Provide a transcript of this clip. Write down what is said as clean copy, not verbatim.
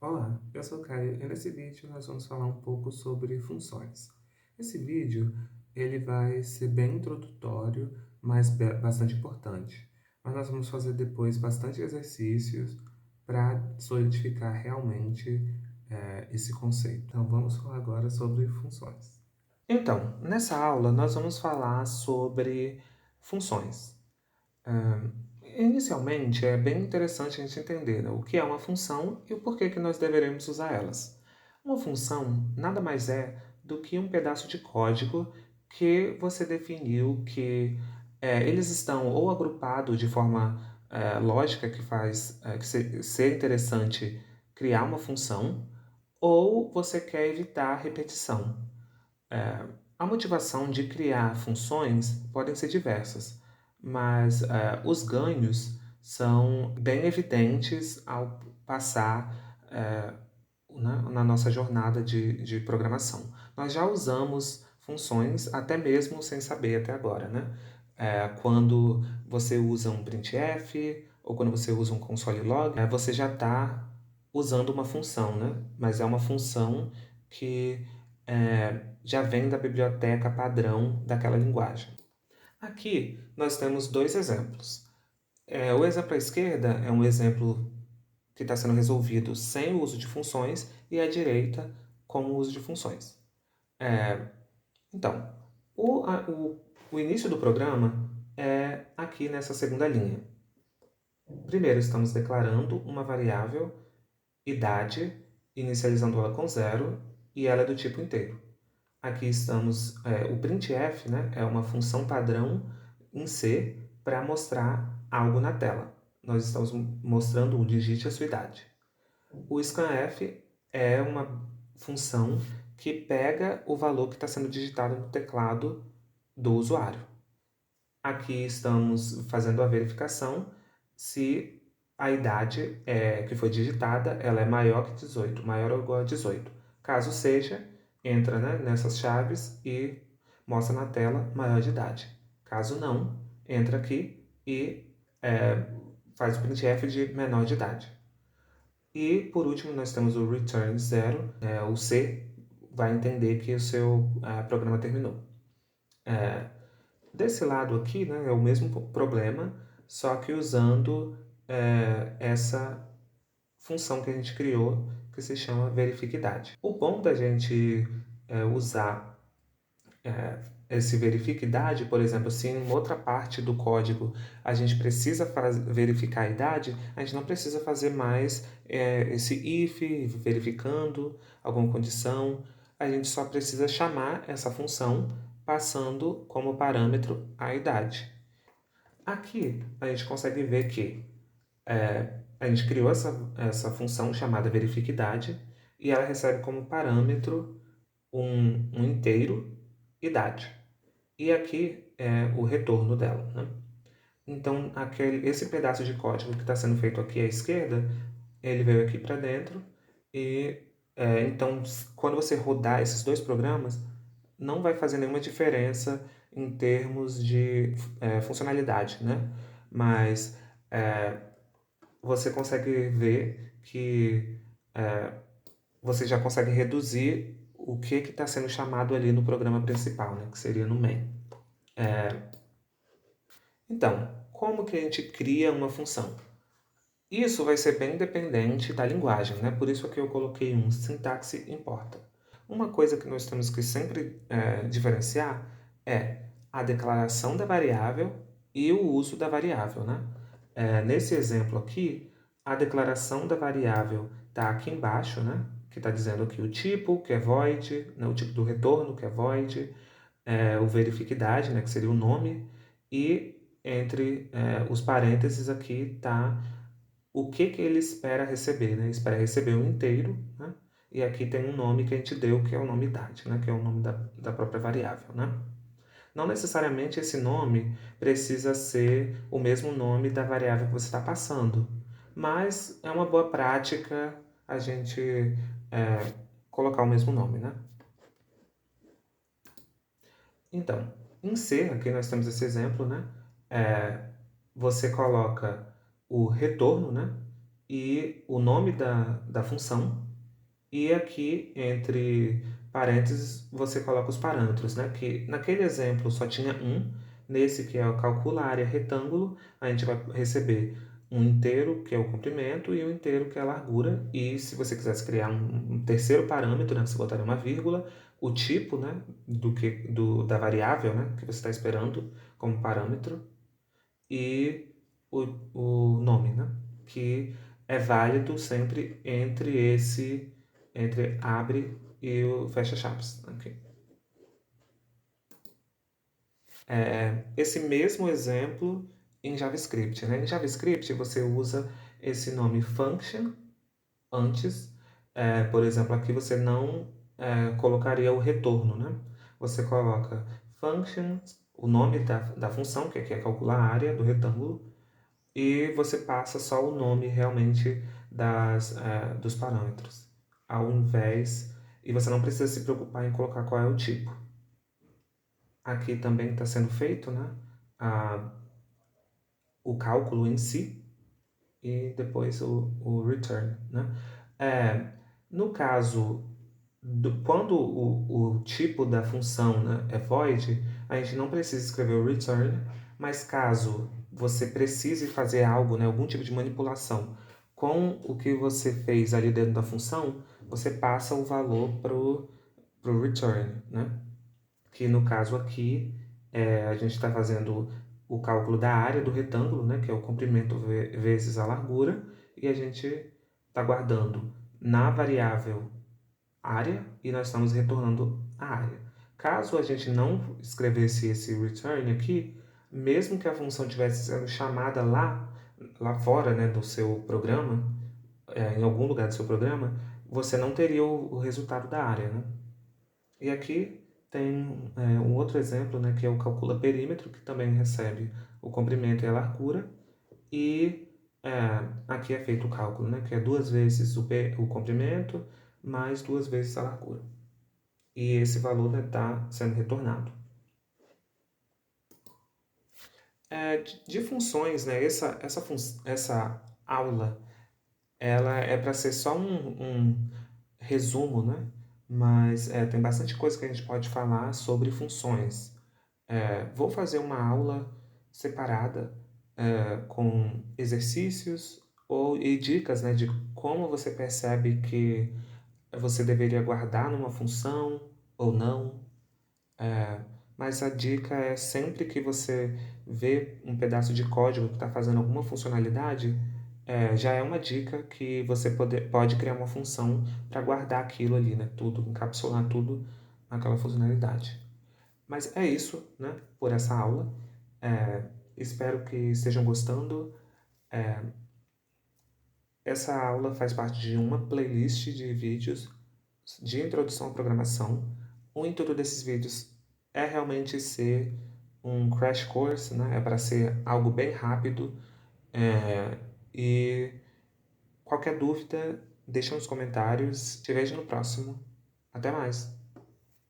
Olá, eu sou o Caio e nesse vídeo nós vamos falar um pouco sobre funções. Esse vídeo ele vai ser bem introdutório, mas bastante importante. Mas nós vamos fazer depois bastante exercícios para solidificar realmente esse conceito. Então vamos falar agora sobre funções. Então, nessa aula nós vamos falar sobre funções. Inicialmente, é bem interessante a gente entender, né, o que é uma função e o porquê que nós deveremos usar elas. Uma função nada mais é do que um pedaço de código que você definiu que eles estão ou agrupados de forma lógica, que faz ser interessante criar uma função, ou você quer evitar repetição. A motivação de criar funções podem ser diversas, mas os ganhos são bem evidentes ao passar na nossa jornada de programação. Nós já usamos funções até mesmo sem saber até agora, né? Quando você usa um printf ou quando você usa um console log, você já está usando uma função, né? Mas é uma função que já vem da biblioteca padrão daquela linguagem. Aqui nós temos dois exemplos. O exemplo à esquerda é um exemplo que está sendo resolvido sem o uso de funções e à direita com o uso de funções. Então, o início do programa é aqui nessa segunda linha. Primeiro, estamos declarando uma variável idade, inicializando ela com zero, e ela é do tipo inteiro. Aqui estamos, o printf, né, é uma função padrão em C para mostrar algo na tela. Nós estamos mostrando o digite a sua idade. O scanf é uma função que pega o valor que está sendo digitado no teclado do usuário. Aqui estamos fazendo a verificação se a idade que foi digitada ela é maior que 18, maior ou igual a 18. Caso seja, entra, né, nessas chaves e mostra na tela maior de idade. Caso não, entra aqui e faz o printf de menor de idade. E por último nós temos o return zero, o C vai entender que o seu programa terminou. Desse lado aqui, né, é o mesmo problema, só que usando essa função que a gente criou, que se chama verificidade. O bom da gente usar esse verificidade, por exemplo, se em outra parte do código a gente precisa verificar a idade, a gente não precisa fazer mais esse if verificando alguma condição, a gente só precisa chamar essa função passando como parâmetro a idade. Aqui a gente consegue ver que a gente criou essa função chamada verificidade e ela recebe como parâmetro um inteiro idade. E aqui é o retorno dela, né? Então, esse pedaço de código que está sendo feito aqui à esquerda, ele veio aqui para dentro e então, quando você rodar esses dois programas, não vai fazer nenhuma diferença em termos de funcionalidade, né? Mas você consegue ver que você já consegue reduzir o que está sendo chamado ali no programa principal, né? Que seria no main. Então, como que a gente cria uma função? Isso vai ser bem dependente da linguagem, né? Por isso que eu coloquei um sintaxe importa. Uma coisa que nós temos que sempre diferenciar é a declaração da variável e o uso da variável, né? Nesse exemplo aqui, a declaração da variável está aqui embaixo, né? Que está dizendo aqui o tipo, que é void, né? O tipo do retorno, que é void, o verificidade, né? Que seria o nome, e entre os parênteses aqui está o que ele espera receber, né? Ele espera receber um inteiro, né? E aqui tem um nome que a gente deu, que é o nome idade, né? Que é o nome da própria variável, né? Não necessariamente esse nome precisa ser o mesmo nome da variável que você está passando, mas é uma boa prática a gente colocar o mesmo nome, né? Então, em C, aqui nós temos esse exemplo, né? Você coloca o retorno, né? e o nome da função, e aqui entre parênteses você coloca os parâmetros, né? Que naquele exemplo só tinha um, nesse que é o calcula a área retângulo, a gente vai receber um inteiro, que é o comprimento, e um inteiro, que é a largura. E se você quisesse criar um terceiro parâmetro, né, você botaria uma vírgula, o tipo, né, da variável, né, que você está esperando como parâmetro, e o, o nome, né, que é válido sempre entre abre e o fecha chaves. Okay? Esse mesmo exemplo em JavaScript. Né? Em JavaScript você usa esse nome function antes. Por exemplo, aqui você não colocaria o retorno. Né? Você coloca function, o nome da função, que aqui é calcular a área do retângulo, e você passa só o nome realmente dos parâmetros, ao invés, e você não precisa se preocupar em colocar qual é o tipo. Aqui também está sendo feito, né, o cálculo em si e depois o return. Né? No caso, quando o tipo da função, né, é void, a gente não precisa escrever o return, mas caso você precise fazer algo, né, algum tipo de manipulação com o que você fez ali dentro da função, você passa o valor para o return, né? Que no caso aqui a gente está fazendo o cálculo da área do retângulo, né, que é o comprimento vezes a largura, e a gente está guardando na variável área e nós estamos retornando a área. Caso a gente não escrevesse esse return aqui, mesmo que a função estivesse sendo chamada lá fora, né, do seu programa, em algum lugar do seu programa, você não teria o resultado da área. Né? E aqui tem um outro exemplo, né, que é o calcula perímetro, que também recebe o comprimento e a largura, e aqui é feito o cálculo, né, que é 2 vezes o comprimento mais 2 vezes a largura. E esse valor está sendo retornado. De funções, né, essa aula ela é para ser só um resumo, né? Mas tem bastante coisa que a gente pode falar sobre funções. Vou fazer uma aula separada com exercícios e dicas, né, de como você percebe que você deveria guardar numa função ou não. Mas a dica é sempre que você vê um pedaço de código que está fazendo alguma funcionalidade, já é uma dica que você pode criar uma função para guardar aquilo ali, né? Tudo, encapsular tudo naquela funcionalidade. Mas é isso, né? Por essa aula. Espero que estejam gostando. Essa aula faz parte de uma playlist de vídeos de introdução à programação. O intuito desses vídeos é realmente ser um crash course, né? É para ser algo bem rápido. E qualquer dúvida, deixa nos comentários. Te vejo no próximo. Até mais!